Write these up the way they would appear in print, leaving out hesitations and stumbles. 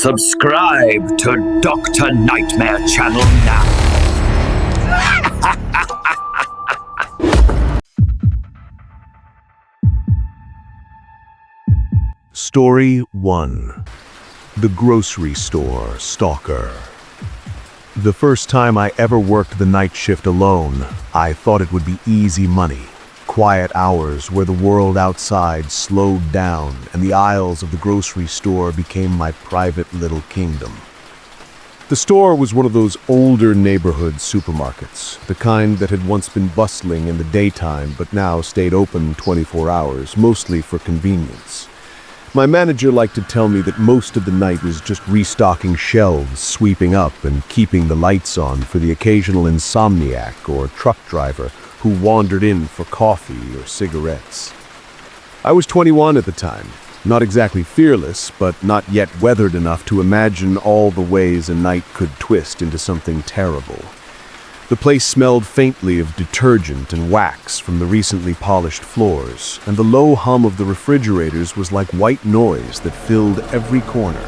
Subscribe to Dr. Nightmare Channel now. Story 1. The Grocery Store Stalker. The first time I ever worked the night shift alone, I thought it would be easy money. Quiet hours where the world outside slowed down and the aisles of the grocery store became my private little kingdom. The store was one of those older neighborhood supermarkets, the kind that had once been bustling in the daytime but now stayed open 24 hours, mostly for convenience. My manager liked to tell me that most of the night was just restocking shelves, sweeping up, and keeping the lights on for the occasional insomniac or truck driver who wandered in for coffee or cigarettes. I was 21 at the time, not exactly fearless, but not yet weathered enough to imagine all the ways a night could twist into something terrible. The place smelled faintly of detergent and wax from the recently polished floors, and the low hum of the refrigerators was like white noise that filled every corner.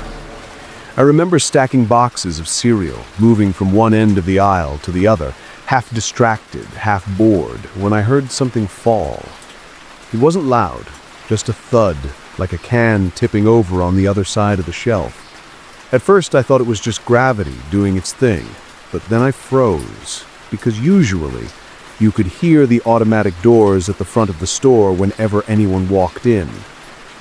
I remember stacking boxes of cereal, moving from one end of the aisle to the other, half distracted, half bored, when I heard something fall. It wasn't loud, just a thud, like a can tipping over on the other side of the shelf. At first I thought it was just gravity doing its thing, but then I froze, because usually you could hear the automatic doors at the front of the store whenever anyone walked in.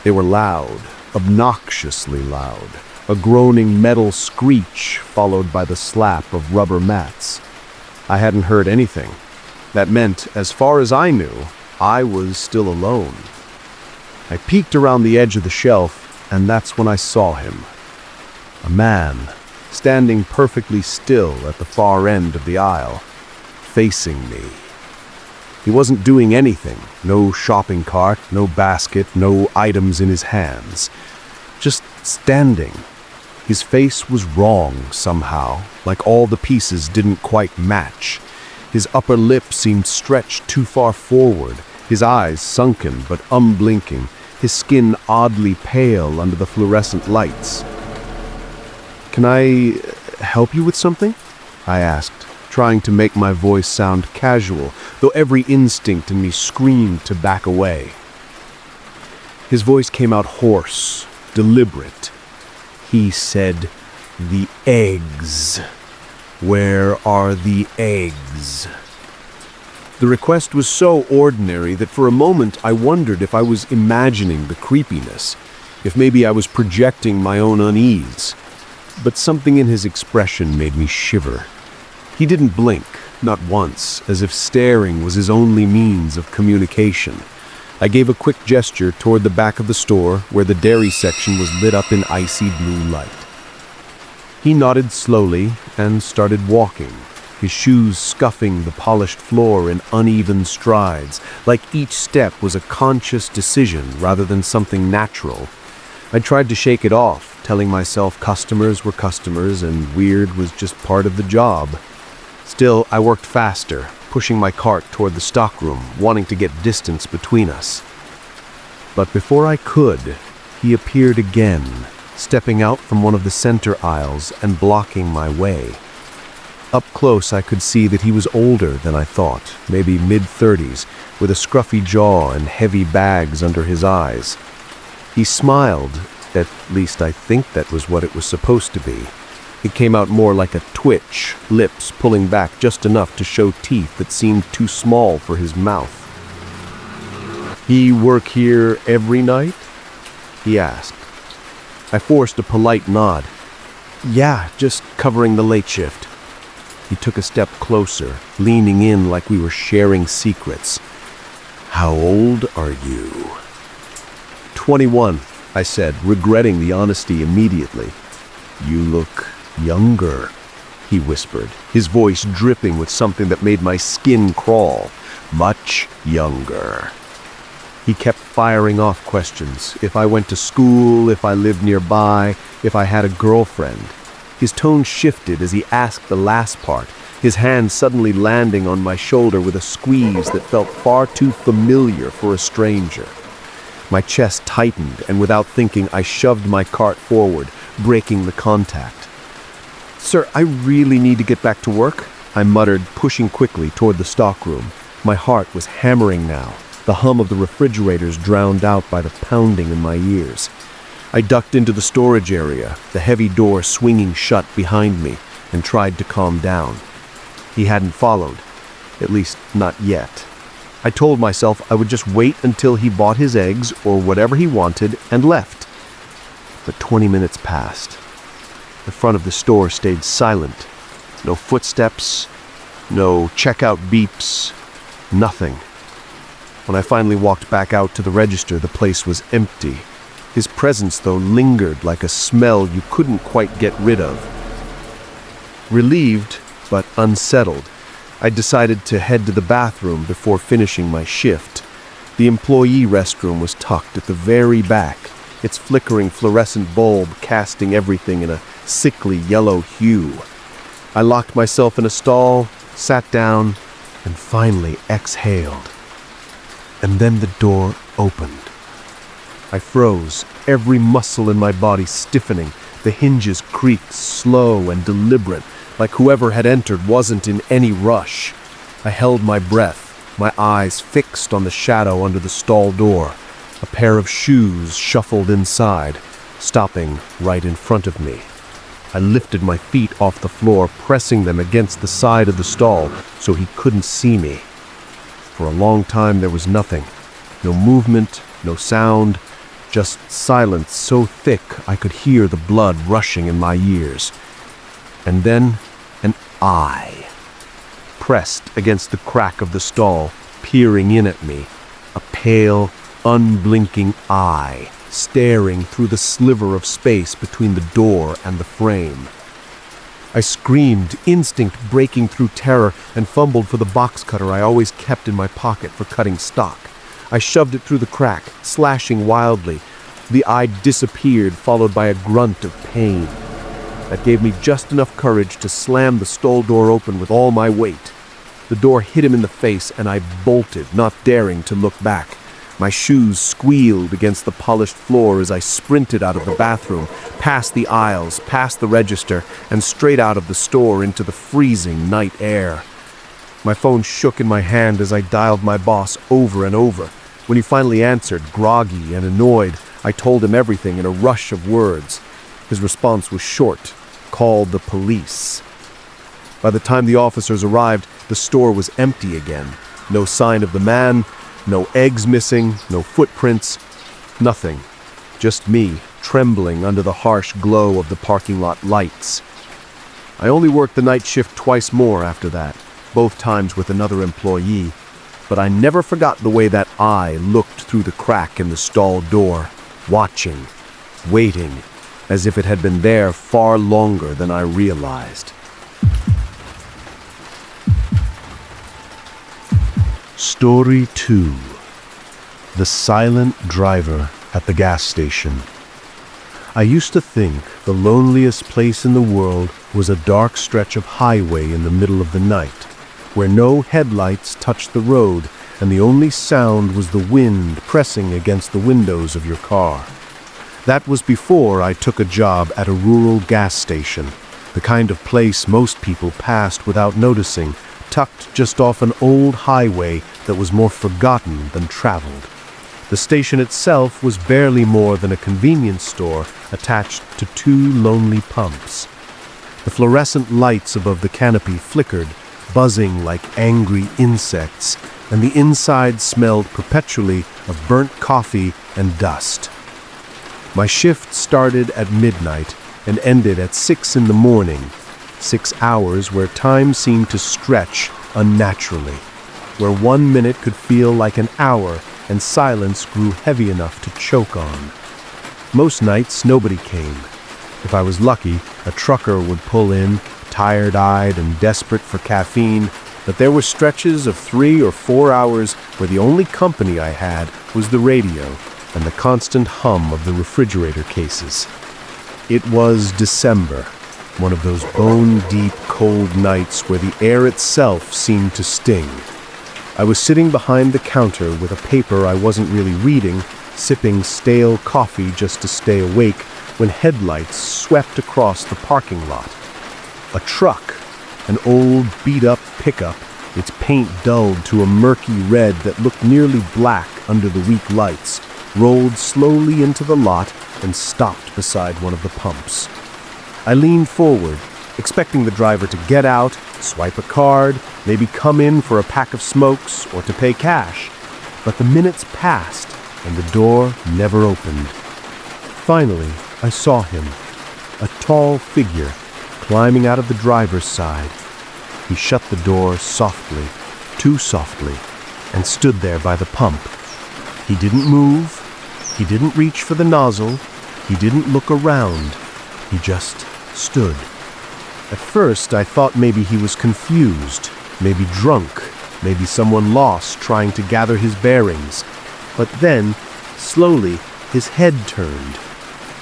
They were loud, obnoxiously loud, a groaning metal screech followed by the slap of rubber mats. I hadn't heard anything. That meant, as far as I knew, I was still alone. I peeked around the edge of the shelf, and that's when I saw him. A man, standing perfectly still at the far end of the aisle, facing me. He wasn't doing anything, no shopping cart, no basket, no items in his hands. Just standing. His face was wrong somehow, like all the pieces didn't quite match. His upper lip seemed stretched too far forward, his eyes sunken but unblinking, his skin oddly pale under the fluorescent lights. "Can I help you with something?" I asked, trying to make my voice sound casual, though every instinct in me screamed to back away. His voice came out hoarse, deliberate. He said, "The eggs. Where are the eggs?" The request was so ordinary that for a moment I wondered if I was imagining the creepiness, if maybe I was projecting my own unease. But something in his expression made me shiver. He didn't blink, not once, as if staring was his only means of communication. I gave a quick gesture toward the back of the store where the dairy section was lit up in icy blue light. He nodded slowly and started walking, his shoes scuffing the polished floor in uneven strides, like each step was a conscious decision rather than something natural. I tried to shake it off, telling myself customers were customers and weird was just part of the job. Still, I worked faster, pushing my cart toward the stockroom, wanting to get distance between us. But before I could, he appeared again, stepping out from one of the center aisles and blocking my way. Up close, I could see that he was older than I thought, maybe mid-30s, with a scruffy jaw and heavy bags under his eyes. He smiled, at least I think that was what it was supposed to be. It came out more like a twitch, lips pulling back just enough to show teeth that seemed too small for his mouth. "He work here every night?" he asked. I forced a polite nod. "Yeah, just covering the late shift." He took a step closer, leaning in like we were sharing secrets. "How old are you?" 21, I said, regretting the honesty immediately. "You look younger," he whispered, his voice dripping with something that made my skin crawl. "Much younger." He kept firing off questions. If I went to school, if I lived nearby, if I had a girlfriend. His tone shifted as he asked the last part, his hand suddenly landing on my shoulder with a squeeze that felt far too familiar for a stranger. My chest tightened, and without thinking, I shoved my cart forward, breaking the contact. "Sir, I really need to get back to work," I muttered, pushing quickly toward the stockroom. My heart was hammering now, the hum of the refrigerators drowned out by the pounding in my ears. I ducked into the storage area, the heavy door swinging shut behind me, and tried to calm down. He hadn't followed, at least not yet. I told myself I would just wait until he bought his eggs or whatever he wanted and left. But 20 minutes passed. The front of the store stayed silent. No footsteps, no checkout beeps, nothing. When I finally walked back out to the register, the place was empty. His presence, though, lingered like a smell you couldn't quite get rid of. Relieved, but unsettled, I decided to head to the bathroom before finishing my shift. The employee restroom was tucked at the very back, its flickering fluorescent bulb casting everything in a sickly yellow hue. I locked myself in a stall, sat down, and finally exhaled. And then the door opened. I froze, every muscle in my body stiffening. The hinges creaked slow and deliberate, like whoever had entered wasn't in any rush. I held my breath, my eyes fixed on the shadow under the stall door. A pair of shoes shuffled inside, stopping right in front of me. I lifted my feet off the floor, pressing them against the side of the stall so he couldn't see me. For a long time there was nothing. No movement, no sound, just silence so thick I could hear the blood rushing in my ears. And then an eye, pressed against the crack of the stall, peering in at me. A pale, unblinking eye, staring through the sliver of space between the door and the frame. I screamed, instinct breaking through terror, and fumbled for the box cutter I always kept in my pocket for cutting stock. I shoved it through the crack, slashing wildly. The eye disappeared, followed by a grunt of pain. That gave me just enough courage to slam the stall door open with all my weight. The door hit him in the face, and I bolted, not daring to look back. My shoes squealed against the polished floor as I sprinted out of the bathroom, past the aisles, past the register, and straight out of the store into the freezing night air. My phone shook in my hand as I dialed my boss over and over. When he finally answered, groggy and annoyed, I told him everything in a rush of words. His response was short: "Call the police." By the time the officers arrived, the store was empty again. No sign of the man, no eggs missing, no footprints, nothing. Just me, trembling under the harsh glow of the parking lot lights. I only worked the night shift twice more after that, both times with another employee, but I never forgot the way that eye looked through the crack in the stall door, watching, waiting, as if it had been there far longer than I realized. Story 2. The Silent Driver at the Gas Station. I used to think the loneliest place in the world was a dark stretch of highway in the middle of the night, where no headlights touched the road and the only sound was the wind pressing against the windows of your car. That was before I took a job at a rural gas station, the kind of place most people passed without noticing, tucked just off an old highway that was more forgotten than traveled. The station itself was barely more than a convenience store attached to two lonely pumps. The fluorescent lights above the canopy flickered, buzzing like angry insects, and the inside smelled perpetually of burnt coffee and dust. My shift started at midnight and ended at 6 in the morning, 6 hours where time seemed to stretch unnaturally, where 1 minute could feel like an hour and silence grew heavy enough to choke on. Most nights nobody came. If I was lucky, a trucker would pull in, tired-eyed and desperate for caffeine, but there were stretches of 3 or 4 hours where the only company I had was the radio and the constant hum of the refrigerator cases. It was December, one of those bone-deep cold nights where the air itself seemed to sting. I was sitting behind the counter with a paper I wasn't really reading, sipping stale coffee just to stay awake, when headlights swept across the parking lot. A truck, an old beat-up pickup, its paint dulled to a murky red that looked nearly black under the weak lights, rolled slowly into the lot and stopped beside one of the pumps. I leaned forward, expecting the driver to get out, swipe a card, maybe come in for a pack of smokes or to pay cash. But the minutes passed and the door never opened. Finally, I saw him, a tall figure, climbing out of the driver's side. He shut the door softly, too softly, and stood there by the pump. He didn't move. He didn't reach for the nozzle. He didn't look around. He just stood. At first, I thought maybe he was confused, maybe drunk, maybe someone lost trying to gather his bearings. But then, slowly, his head turned.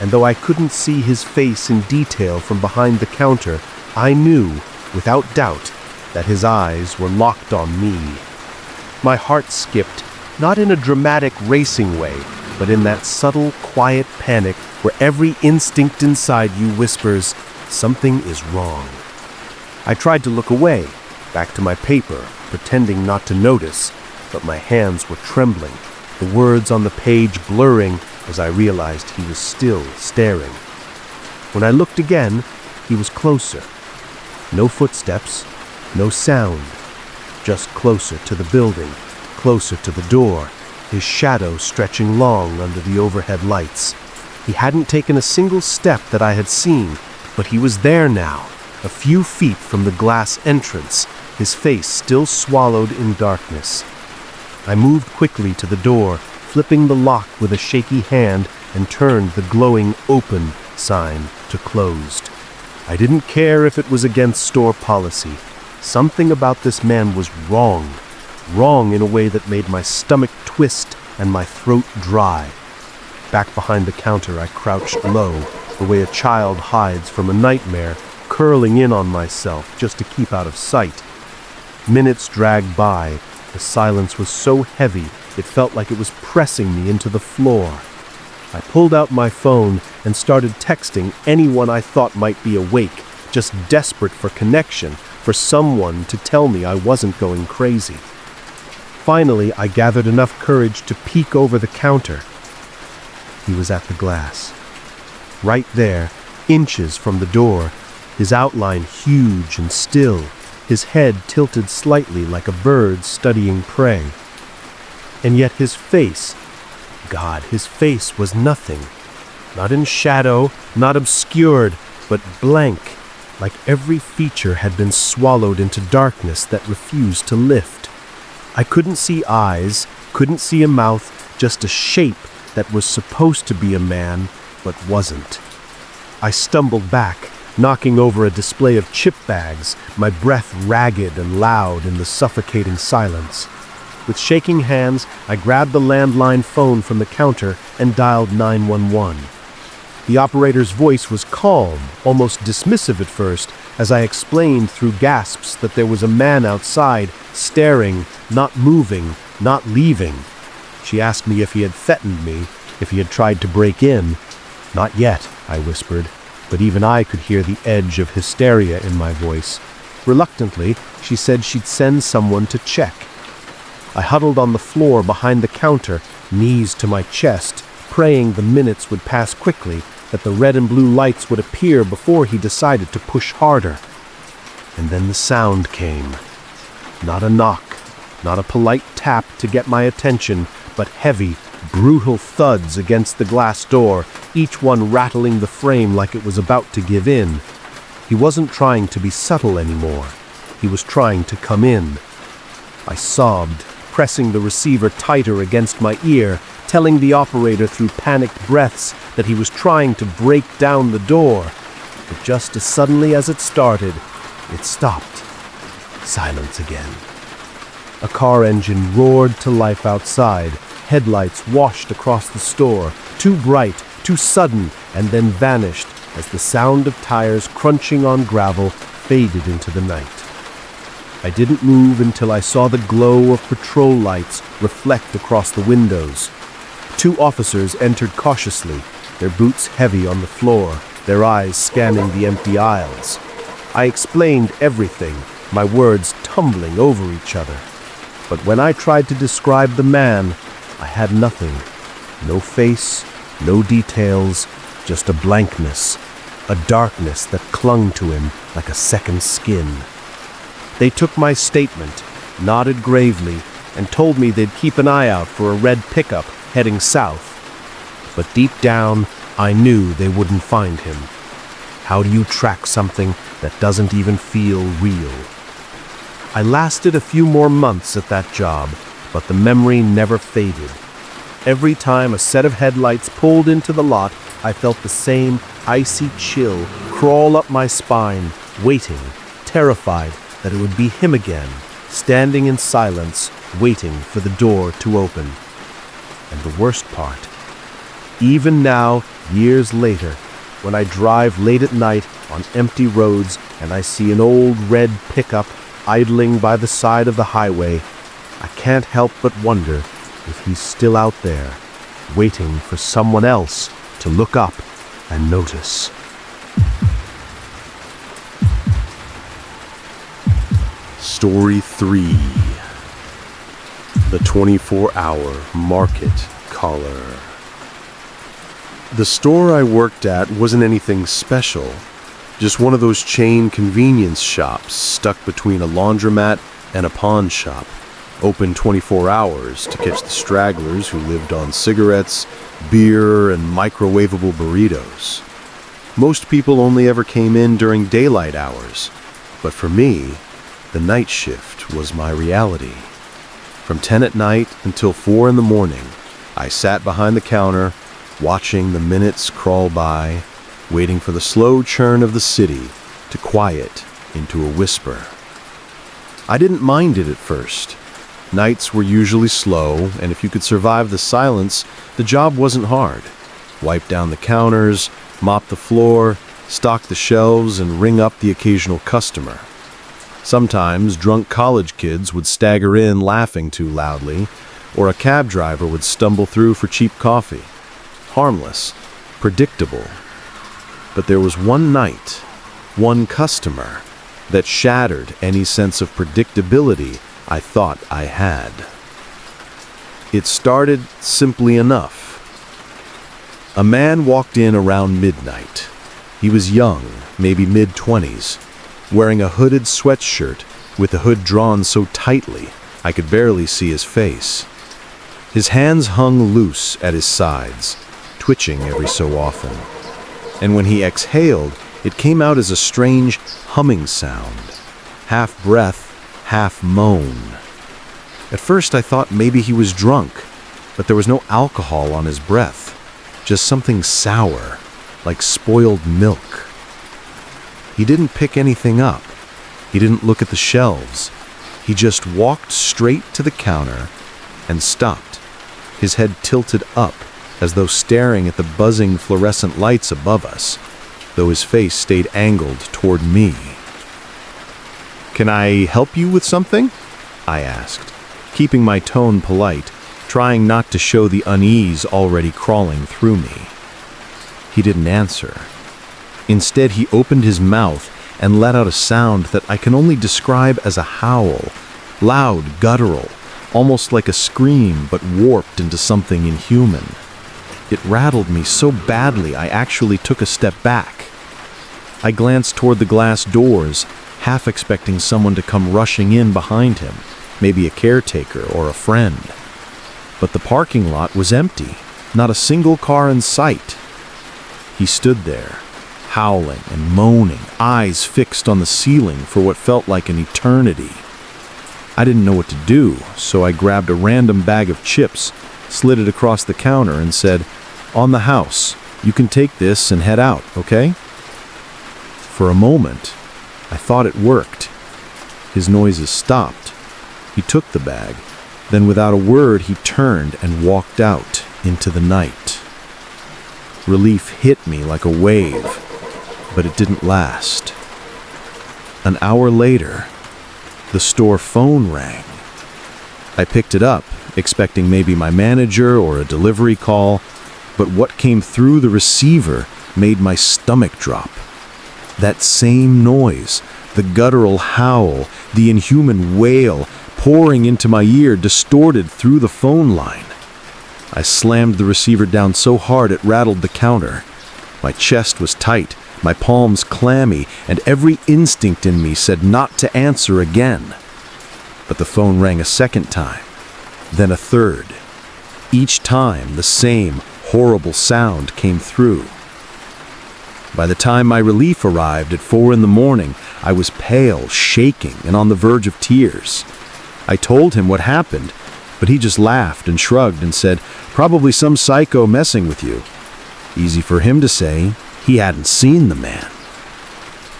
And though I couldn't see his face in detail from behind the counter, I knew, without doubt, that his eyes were locked on me. My heart skipped, not in a dramatic racing way, but in that subtle, quiet panic where every instinct inside you whispers, something is wrong. I tried to look away, back to my paper, pretending not to notice, but my hands were trembling, the words on the page blurring as I realized he was still staring. When I looked again, he was closer. No footsteps, no sound, just closer to the building, closer to the door, his shadow stretching long under the overhead lights. He hadn't taken a single step that I had seen, but he was there now, a few feet from the glass entrance, his face still swallowed in darkness. I moved quickly to the door, flipping the lock with a shaky hand, and turned the glowing "open" sign to closed. I didn't care if it was against store policy. Something about this man was wrong in a way that made my stomach twist and my throat dry. Back behind the counter, I crouched low, the way a child hides from a nightmare, curling in on myself just to keep out of sight. Minutes dragged by. The silence was so heavy, it felt like it was pressing me into the floor. I pulled out my phone and started texting anyone I thought might be awake, just desperate for connection, for someone to tell me I wasn't going crazy. Finally, I gathered enough courage to peek over the counter. He was at the glass. Right there, inches from the door, his outline huge and still, his head tilted slightly like a bird studying prey. And yet his face, God, his face was nothing. Not in shadow, not obscured, but blank, like every feature had been swallowed into darkness that refused to lift. I couldn't see eyes, couldn't see a mouth, just a shape that was supposed to be a man, but wasn't. I stumbled back, knocking over a display of chip bags, my breath ragged and loud in the suffocating silence. With shaking hands, I grabbed the landline phone from the counter and dialed 911. The operator's voice was calm, almost dismissive at first, as I explained through gasps that there was a man outside, staring, not moving, not leaving. She asked me if he had threatened me, if he had tried to break in. "Not yet," I whispered, but even I could hear the edge of hysteria in my voice. Reluctantly, she said she'd send someone to check. I huddled on the floor behind the counter, knees to my chest, praying the minutes would pass quickly, that the red and blue lights would appear before he decided to push harder. And then the sound came. Not a knock, not a polite tap to get my attention, but heavy, brutal thuds against the glass door, each one rattling the frame like it was about to give in. He wasn't trying to be subtle anymore. He was trying to come in. I sobbed, pressing the receiver tighter against my ear, telling the operator through panicked breaths that he was trying to break down the door. But just as suddenly as it started, it stopped. Silence again. A car engine roared to life outside. Headlights washed across the store, too bright, too sudden, and then vanished as the sound of tires crunching on gravel faded into the night. I didn't move until I saw the glow of patrol lights reflect across the windows. 2 officers entered cautiously, their boots heavy on the floor, their eyes scanning the empty aisles. I explained everything, my words tumbling over each other. But when I tried to describe the man, I had nothing. No face, no details, just a blankness, a darkness that clung to him like a second skin. They took my statement, nodded gravely, and told me they'd keep an eye out for a red pickup heading south. But deep down, I knew they wouldn't find him. How do you track something that doesn't even feel real? I lasted a few more months at that job, but the memory never faded. Every time a set of headlights pulled into the lot, I felt the same icy chill crawl up my spine, waiting, terrified that it would be him again, standing in silence, waiting for the door to open. And the worst part, even now, years later, when I drive late at night on empty roads and I see an old red pickup idling by the side of the highway, I can't help but wonder if he's still out there, waiting for someone else to look up and notice. Story 3. The 24-hour market caller. The store I worked at wasn't anything special, just one of those chain convenience shops stuck between a laundromat and a pawn shop, open 24 hours to catch the stragglers who lived on cigarettes, beer, and microwavable burritos. Most people only ever came in during daylight hours, but for me, the night shift was my reality. From 10 at night until 4 in the morning, I sat behind the counter, watching the minutes crawl by, waiting for the slow churn of the city to quiet into a whisper. I didn't mind it at first. Nights were usually slow, and if you could survive the silence, the job wasn't hard. Wipe down the counters, mop the floor, stock the shelves, and ring up the occasional customer. Sometimes drunk college kids would stagger in laughing too loudly, or a cab driver would stumble through for cheap coffee. Harmless, predictable. But there was one night, one customer, that shattered any sense of predictability I thought I had. It started simply enough. A man walked in around midnight. He was young, maybe mid-20s, wearing a hooded sweatshirt with the hood drawn so tightly I could barely see his face. His hands hung loose at his sides, twitching every so often. And when he exhaled, it came out as a strange humming sound, half breath, half moan. At first I thought maybe he was drunk, but there was no alcohol on his breath, just something sour, like spoiled milk. He didn't pick anything up. He didn't look at the shelves. He just walked straight to the counter and stopped, his head tilted up as though staring at the buzzing fluorescent lights above us, though his face stayed angled toward me. "Can I help you with something?" I asked, keeping my tone polite, trying not to show the unease already crawling through me. He didn't answer. Instead, he opened his mouth and let out a sound that I can only describe as a howl, loud, guttural, almost like a scream but warped into something inhuman. It rattled me so badly I actually took a step back. I glanced toward the glass doors, half expecting someone to come rushing in behind him, maybe a caretaker or a friend. But the parking lot was empty, not a single car in sight. He stood there, howling and moaning, eyes fixed on the ceiling for what felt like an eternity. I didn't know what to do, so I grabbed a random bag of chips, slid it across the counter, and said, "On the house. You can take this and head out, okay?" For a moment, I thought it worked. His noises stopped. He took the bag. Then without a word, he turned and walked out into the night. Relief hit me like a wave, but it didn't last. An hour later, the store phone rang. I picked it up, expecting maybe my manager or a delivery call, but what came through the receiver made my stomach drop. That same noise, the guttural howl, the inhuman wail pouring into my ear, distorted through the phone line. I slammed the receiver down so hard it rattled the counter. My chest was tight, my palms clammy, and every instinct in me said not to answer again. But the phone rang a second time, then a third. Each time, the same horrible sound came through. By the time my relief arrived at 4 a.m, I was pale, shaking, and on the verge of tears. I told him what happened, but he just laughed and shrugged and said, "Probably some psycho messing with you." Easy for him to say. He hadn't seen the man.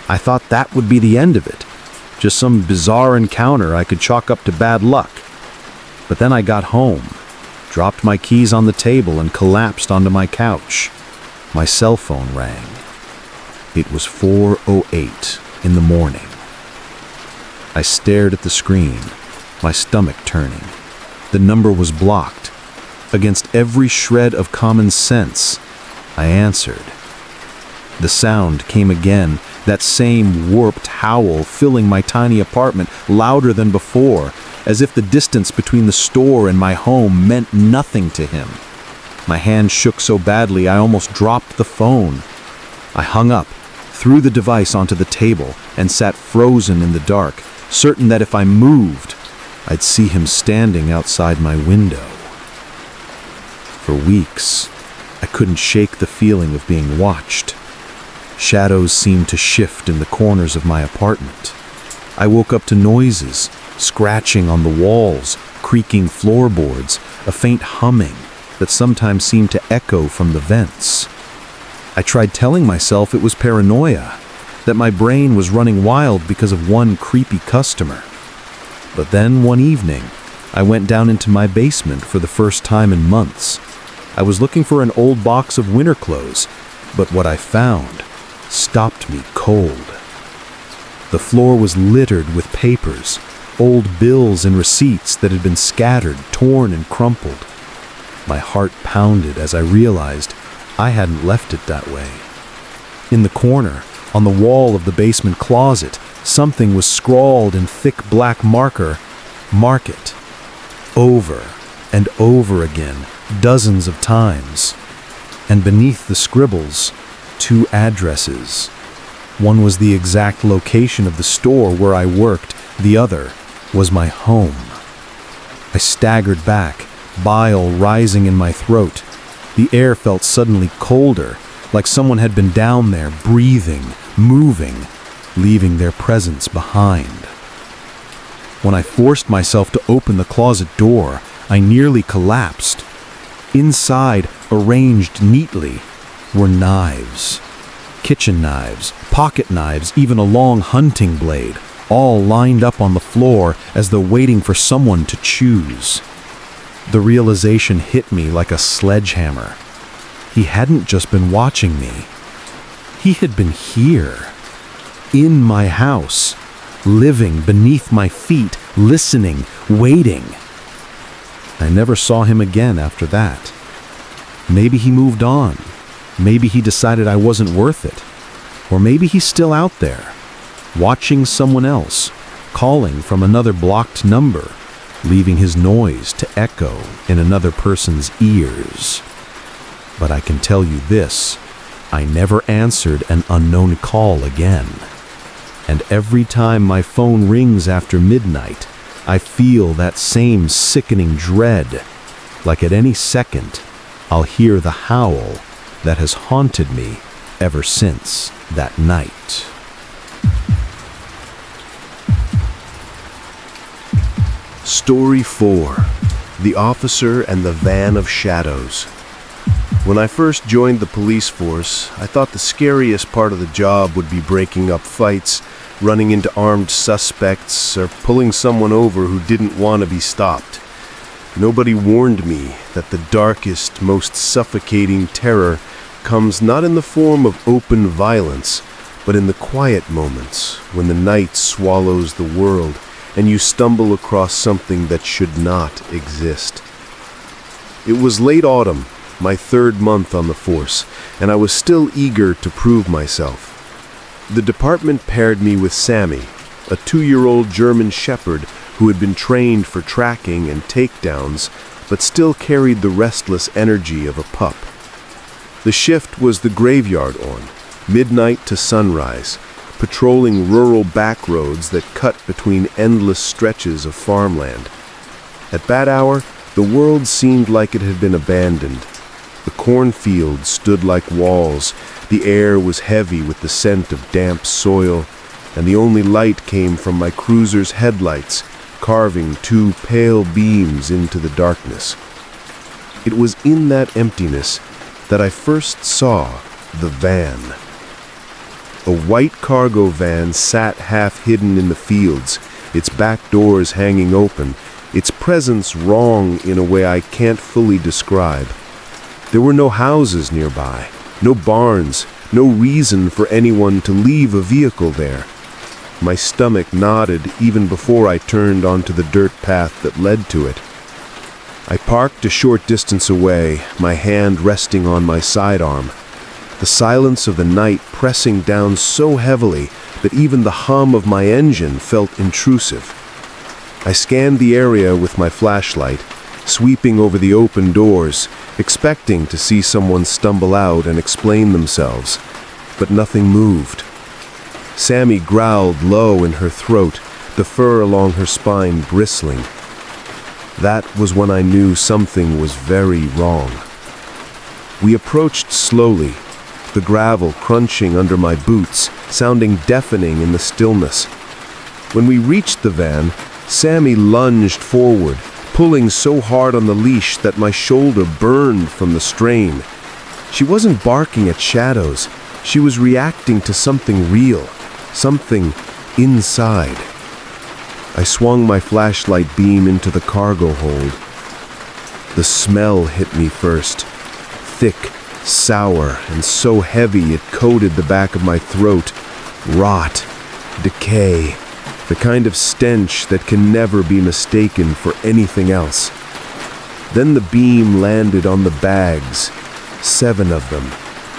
I thought that would be the end of it, just some bizarre encounter I could chalk up to bad luck. But then I got home, dropped my keys on the table, and collapsed onto my couch. My cell phone rang. It was 4:08 in the morning. I stared at the screen, my stomach turning. The number was blocked. Against every shred of common sense, I answered. The sound came again, that same warped howl filling my tiny apartment, louder than before, as if the distance between the store and my home meant nothing to him. My hand shook so badly I almost dropped the phone. I hung up, threw the device onto the table, and sat frozen in the dark, certain that if I moved, I'd see him standing outside my window. For weeks, I couldn't shake the feeling of being watched. Shadows seemed to shift in the corners of my apartment. I woke up to noises, scratching on the walls, creaking floorboards, a faint humming that sometimes seemed to echo from the vents. I tried telling myself it was paranoia, that my brain was running wild because of one creepy customer. But then one evening, I went down into my basement for the first time in months. I was looking for an old box of winter clothes, but what I found stopped me cold. The floor was littered with papers, old bills and receipts that had been scattered, torn, and crumpled. My heart pounded as I realized I hadn't left it that way. In the corner, on the wall of the basement closet, something was scrawled in thick black marker, "Market." Over and over again, dozens of times. And beneath the scribbles, 2 addresses. One was the exact location of the store where I worked, the other was my home. I staggered back, bile rising in my throat. The air felt suddenly colder, like someone had been down there, breathing, moving, leaving their presence behind. When I forced myself to open the closet door, I nearly collapsed. Inside, arranged neatly, were knives. Kitchen knives, pocket knives, even a long hunting blade, all lined up on the floor as though waiting for someone to choose. The realization hit me like a sledgehammer. He hadn't just been watching me. He had been here, in my house, living beneath my feet, listening, waiting. I never saw him again after that. Maybe he moved on. Maybe he decided I wasn't worth it. Or maybe he's still out there, watching someone else, calling from another blocked number, leaving his noise to echo in another person's ears. But I can tell you this, I never answered an unknown call again. And every time my phone rings after midnight, I feel that same sickening dread, like at any second, I'll hear the howl that has haunted me ever since that night. Story 4. The Officer and the Van of Shadows. When I first joined the police force, I thought the scariest part of the job would be breaking up fights, running into armed suspects, or pulling someone over who didn't want to be stopped. Nobody warned me that the darkest, most suffocating terror comes not in the form of open violence, but in the quiet moments when the night swallows the world and you stumble across something that should not exist. It was late autumn, my 3rd month on the force, and I was still eager to prove myself. The department paired me with Sammy, a 2-year-old German Shepherd who had been trained for tracking and takedowns, but still carried the restless energy of a pup. The shift was the graveyard on, midnight to sunrise, patrolling rural back roads that cut between endless stretches of farmland. At that hour, the world seemed like it had been abandoned. The cornfields stood like walls, the air was heavy with the scent of damp soil, and the only light came from my cruiser's headlights, carving 2 pale beams into the darkness. It was in that emptiness that I first saw the van. A white cargo van sat half hidden in the fields, its back doors hanging open, its presence wrong in a way I can't fully describe. There were no houses nearby, no barns, no reason for anyone to leave a vehicle there. My stomach nodded even before I turned onto the dirt path that led to it. I parked a short distance away, my hand resting on my sidearm. The silence of the night pressing down so heavily that even the hum of my engine felt intrusive. I scanned the area with my flashlight, sweeping over the open doors, expecting to see someone stumble out and explain themselves, but nothing moved. Sammy growled low in her throat, the fur along her spine bristling. That was when I knew something was very wrong. We approached slowly, the gravel crunching under my boots, sounding deafening in the stillness. When we reached the van, Sammy lunged forward, pulling so hard on the leash that my shoulder burned from the strain. She wasn't barking at shadows. She was reacting to something real, something inside. I swung my flashlight beam into the cargo hold. The smell hit me first, thick, sour, and so heavy it coated the back of my throat. Rot, decay, the kind of stench that can never be mistaken for anything else. Then the beam landed on the bags, 7 of them,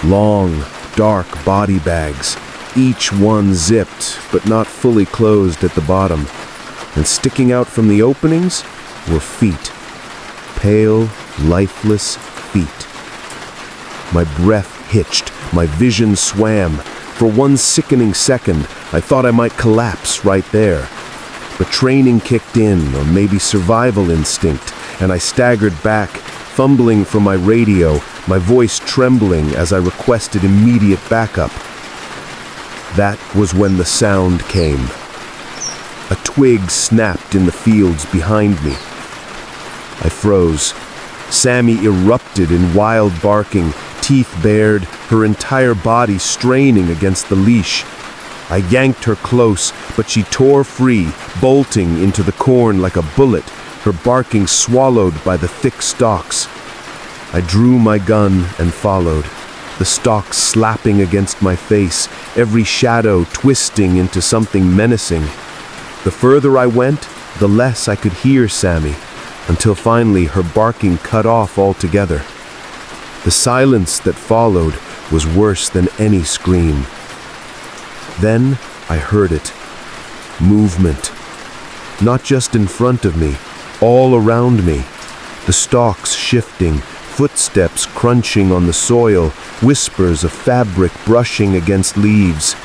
long, dark body bags, each one zipped but not fully closed at the bottom, and sticking out from the openings were feet, pale, lifeless feet. My breath hitched, my vision swam. For one sickening second, I thought I might collapse right there. But training kicked in, or maybe survival instinct, and I staggered back, fumbling for my radio, my voice trembling as I requested immediate backup. That was when the sound came. A twig snapped in the fields behind me. I froze. Sammy erupted in wild barking, teeth bared, her entire body straining against the leash. I yanked her close, but she tore free, bolting into the corn like a bullet, her barking swallowed by the thick stalks. I drew my gun and followed, the stalks slapping against my face, every shadow twisting into something menacing. The further I went, the less I could hear Sammy, until finally her barking cut off altogether. The silence that followed was worse than any scream. Then I heard it. Movement. Not just in front of me, all around me. The stalks shifting, footsteps crunching on the soil, whispers of fabric brushing against leaves.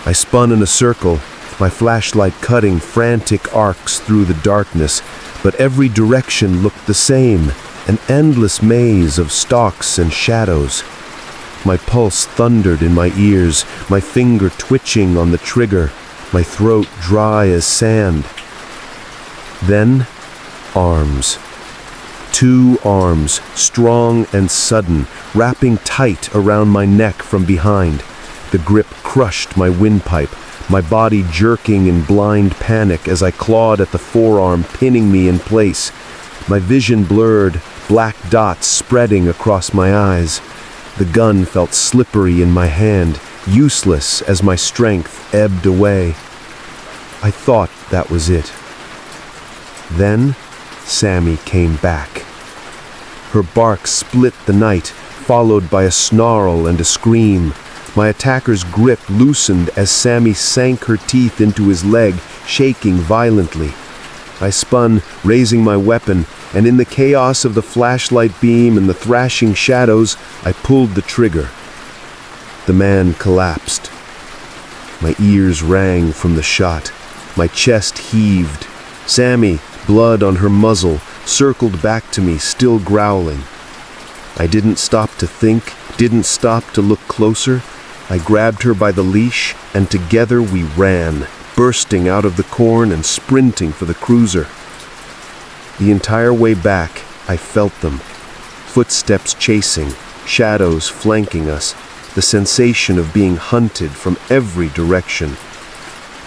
I spun in a circle, my flashlight cutting frantic arcs through the darkness, but every direction looked the same, an endless maze of stalks and shadows. My pulse thundered in my ears, my finger twitching on the trigger, my throat dry as sand. Then, arms. 2 arms, strong and sudden, wrapping tight around my neck from behind. The grip crushed my windpipe, my body jerking in blind panic as I clawed at the forearm, pinning me in place. My vision blurred, black dots spreading across my eyes. The gun felt slippery in my hand, useless as my strength ebbed away. I thought that was it. Then, Sammy came back. Her bark split the night, followed by a snarl and a scream. My attacker's grip loosened as Sammy sank her teeth into his leg, shaking violently. I spun, raising my weapon, and in the chaos of the flashlight beam and the thrashing shadows, I pulled the trigger. The man collapsed. My ears rang from the shot. My chest heaved. Sammy, blood on her muzzle, circled back to me, still growling. I didn't stop to think, didn't stop to look closer. I grabbed her by the leash, and together we ran, bursting out of the corn and sprinting for the cruiser. The entire way back, I felt them. Footsteps chasing, shadows flanking us, the sensation of being hunted from every direction.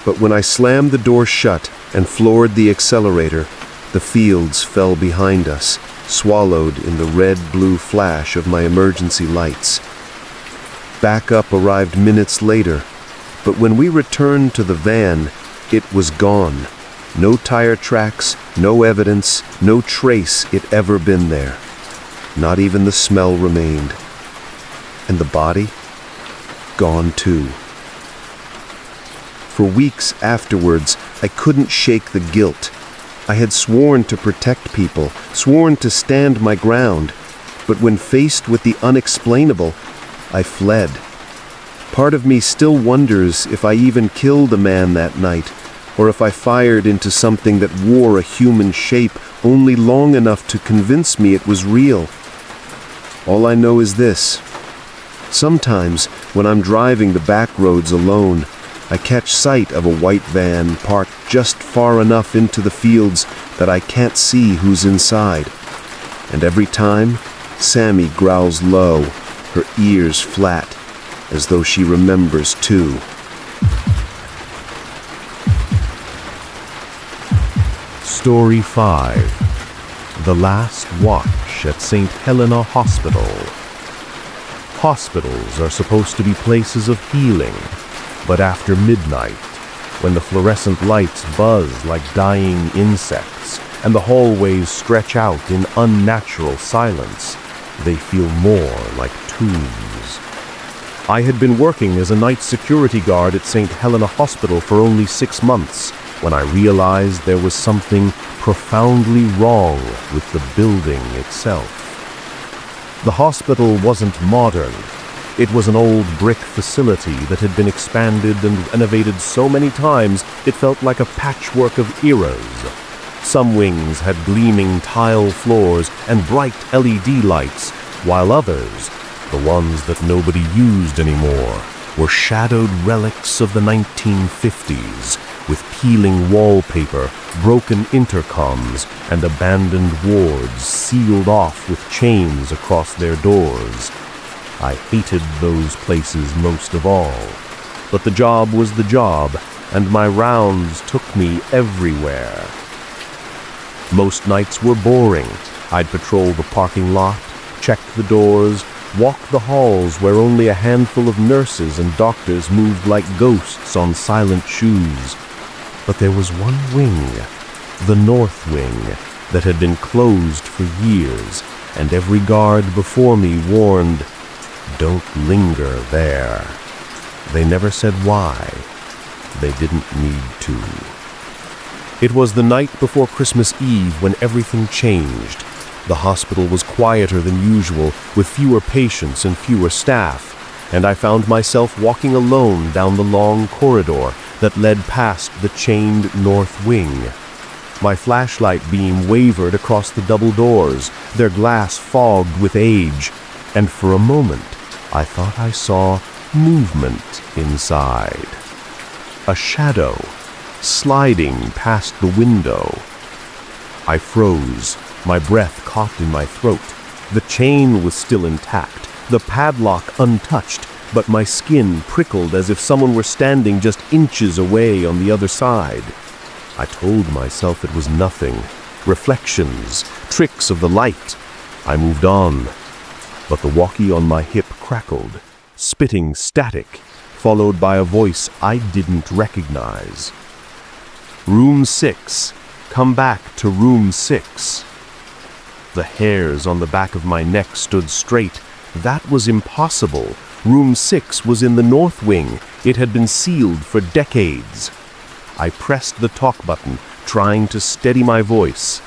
But when I slammed the door shut and floored the accelerator, the fields fell behind us, swallowed in the red-blue flash of my emergency lights. Backup arrived minutes later, but when we returned to the van, it was gone. No tire tracks, no evidence, no trace it ever been there. Not even the smell remained. And the body? Gone too. For weeks afterwards, I couldn't shake the guilt. I had sworn to protect people, sworn to stand my ground, but when faced with the unexplainable, I fled. Part of me still wonders if I even killed a man that night, or if I fired into something that wore a human shape only long enough to convince me it was real. All I know is this. Sometimes, when I'm driving the back roads alone, I catch sight of a white van parked just far enough into the fields that I can't see who's inside. And every time, Sammy growls low, her ears flat, as though she remembers too. Story 5. The Last Watch at St. Helena Hospital. Hospitals are supposed to be places of healing, but after midnight, when the fluorescent lights buzz like dying insects and the hallways stretch out in unnatural silence, they feel more like tombs. I had been working as a night security guard at St. Helena Hospital for only 6 months when I realized there was something profoundly wrong with the building itself. The hospital wasn't modern. It was an old brick facility that had been expanded and renovated so many times it felt like a patchwork of eras. Some wings had gleaming tile floors and bright LED lights, while others, the ones that nobody used anymore, were shadowed relics of the 1950s, with peeling wallpaper, broken intercoms, and abandoned wards sealed off with chains across their doors. I hated those places most of all, but the job was the job, and my rounds took me everywhere. Most nights were boring. I'd patrol the parking lot, check the doors, walk the halls where only a handful of nurses and doctors moved like ghosts on silent shoes. But there was one wing, the North Wing, that had been closed for years, and every guard before me warned, "Don't linger there." They never said why. They didn't need to. It was the night before Christmas Eve when everything changed. The hospital was quieter than usual, with fewer patients and fewer staff, and I found myself walking alone down the long corridor that led past the chained North Wing. My flashlight beam wavered across the double doors, their glass fogged with age, and for a moment I thought I saw movement inside. A shadow sliding past the window. I froze, my breath caught in my throat. The chain was still intact, the padlock untouched, but my skin prickled as if someone were standing just inches away on the other side. I told myself it was nothing. Reflections, tricks of the light. I moved on, but the walkie on my hip crackled, spitting static, followed by a voice I didn't recognize. "Room 6. Come back to room 6. The hairs on the back of my neck stood straight. That was impossible. Room 6 was in the north wing. It had been sealed for decades. I pressed the talk button, trying to steady my voice.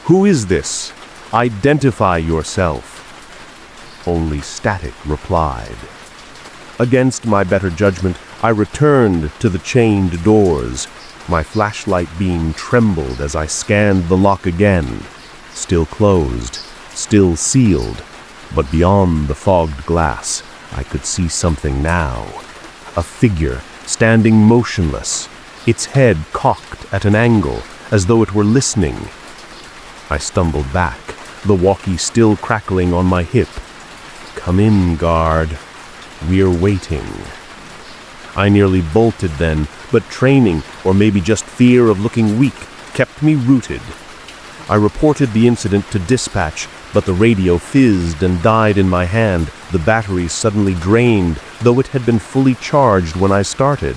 "Who is this? Identify yourself." Only static replied. Against my better judgment, I returned to the chained doors. My flashlight beam trembled as I scanned the lock again. Still closed, still sealed, but beyond the fogged glass, I could see something now. A figure standing motionless, its head cocked at an angle, as though it were listening. I stumbled back, the walkie still crackling on my hip. "Come in, guard. We're waiting." I nearly bolted then, but training, or maybe just fear of looking weak, kept me rooted. I reported the incident to dispatch, but the radio fizzed and died in my hand, the batteries suddenly drained, though it had been fully charged when I started.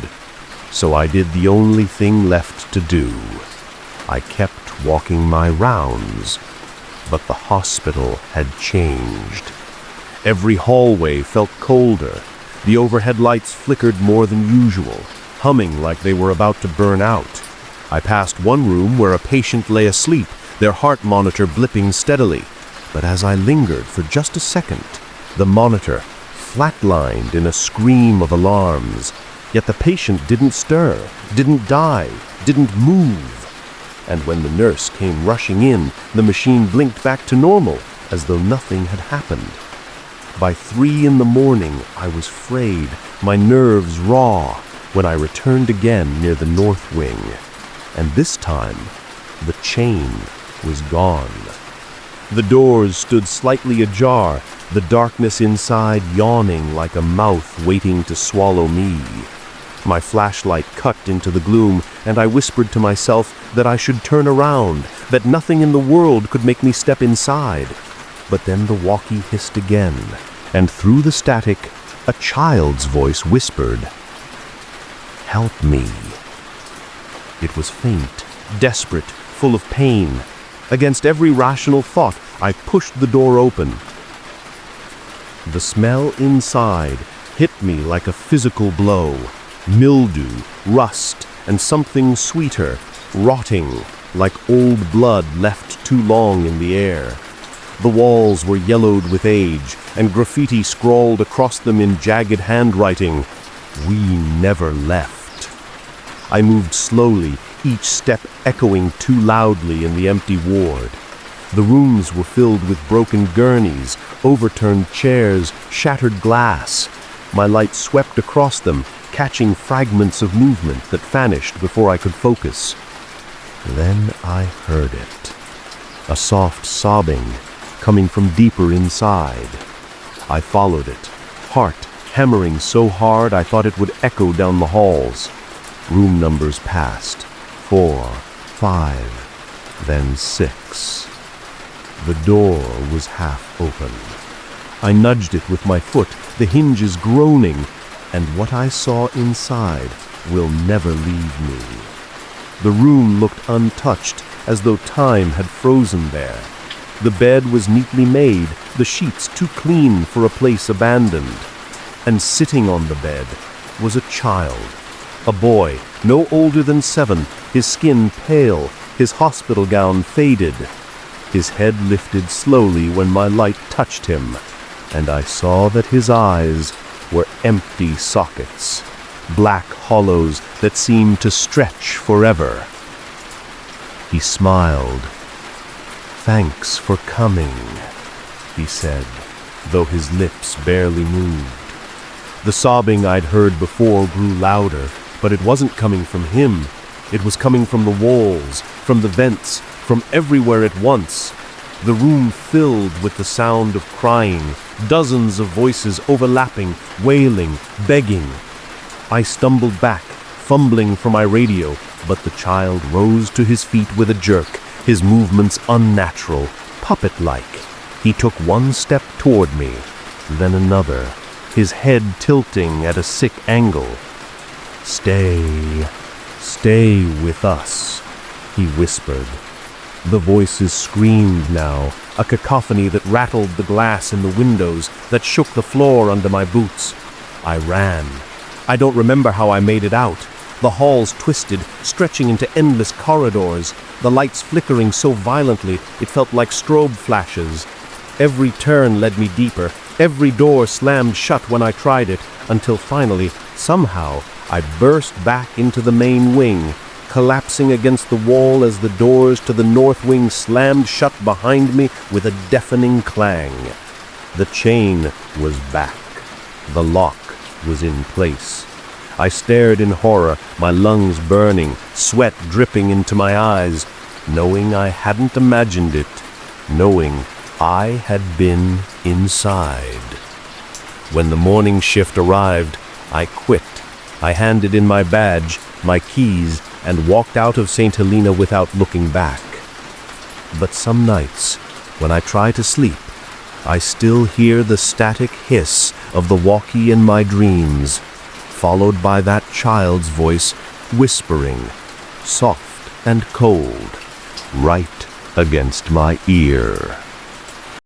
So I did the only thing left to do. I kept walking my rounds, but the hospital had changed. Every hallway felt colder. The overhead lights flickered more than usual, humming like they were about to burn out. I passed one room where a patient lay asleep, their heart monitor blipping steadily. But as I lingered for just a second, the monitor flatlined in a scream of alarms. Yet the patient didn't stir, didn't die, didn't move. And when the nurse came rushing in, the machine blinked back to normal, as though nothing had happened. By 3 in the morning, I was frayed, my nerves raw, when I returned again near the north wing. And this time, the chain was gone. The doors stood slightly ajar, the darkness inside yawning like a mouth waiting to swallow me. My flashlight cut into the gloom, and I whispered to myself that I should turn around, that nothing in the world could make me step inside. But then the walkie hissed again, and through the static, a child's voice whispered, "Help me." It was faint, desperate, full of pain. Against every rational thought, I pushed the door open. The smell inside hit me like a physical blow. Mildew, rust, and something sweeter, rotting, like old blood left too long in the air. The walls were yellowed with age, and graffiti scrawled across them in jagged handwriting, "We never left." I moved slowly, each step echoing too loudly in the empty ward. The rooms were filled with broken gurneys, overturned chairs, shattered glass. My light swept across them, catching fragments of movement that vanished before I could focus. Then I heard it. A soft sobbing, coming from deeper inside. I followed it, heart hammering so hard I thought it would echo down the halls. Room numbers passed. 4, 5, then 6. The door was half open. I nudged it with my foot, the hinges groaning, and what I saw inside will never leave me. The room looked untouched, as though time had frozen there. The bed was neatly made, the sheets too clean for a place abandoned. And sitting on the bed was a child, a boy, no older than 7, his skin pale, his hospital gown faded. His head lifted slowly when my light touched him, and I saw that his eyes were empty sockets, black hollows that seemed to stretch forever. He smiled. "Thanks for coming," he said, though his lips barely moved. The sobbing I'd heard before grew louder, but it wasn't coming from him. It was coming from the walls, from the vents, from everywhere at once. The room filled with the sound of crying, dozens of voices overlapping, wailing, begging. I stumbled back, fumbling for my radio, but the child rose to his feet with a jerk, his movements unnatural, puppet-like. He took one step toward me, then another, his head tilting at a sick angle. "Stay with us," he whispered. The voices screamed now, a cacophony that rattled the glass in the windows, that shook the floor under my boots. I ran. I don't remember how I made it out. The halls twisted, stretching into endless corridors, the lights flickering so violently it felt like strobe flashes. Every turn led me deeper, every door slammed shut when I tried it, until finally, somehow, I burst back into the main wing, collapsing against the wall as the doors to the north wing slammed shut behind me with a deafening clang. The chain was back. The lock was in place. I stared in horror, my lungs burning, sweat dripping into my eyes, knowing I hadn't imagined it, knowing I had been inside. When the morning shift arrived, I quit. I handed in my badge, my keys, and walked out of St. Helena without looking back. But some nights, when I try to sleep, I still hear the static hiss of the walkie in my dreams, followed by that child's voice whispering, soft and cold, right against my ear.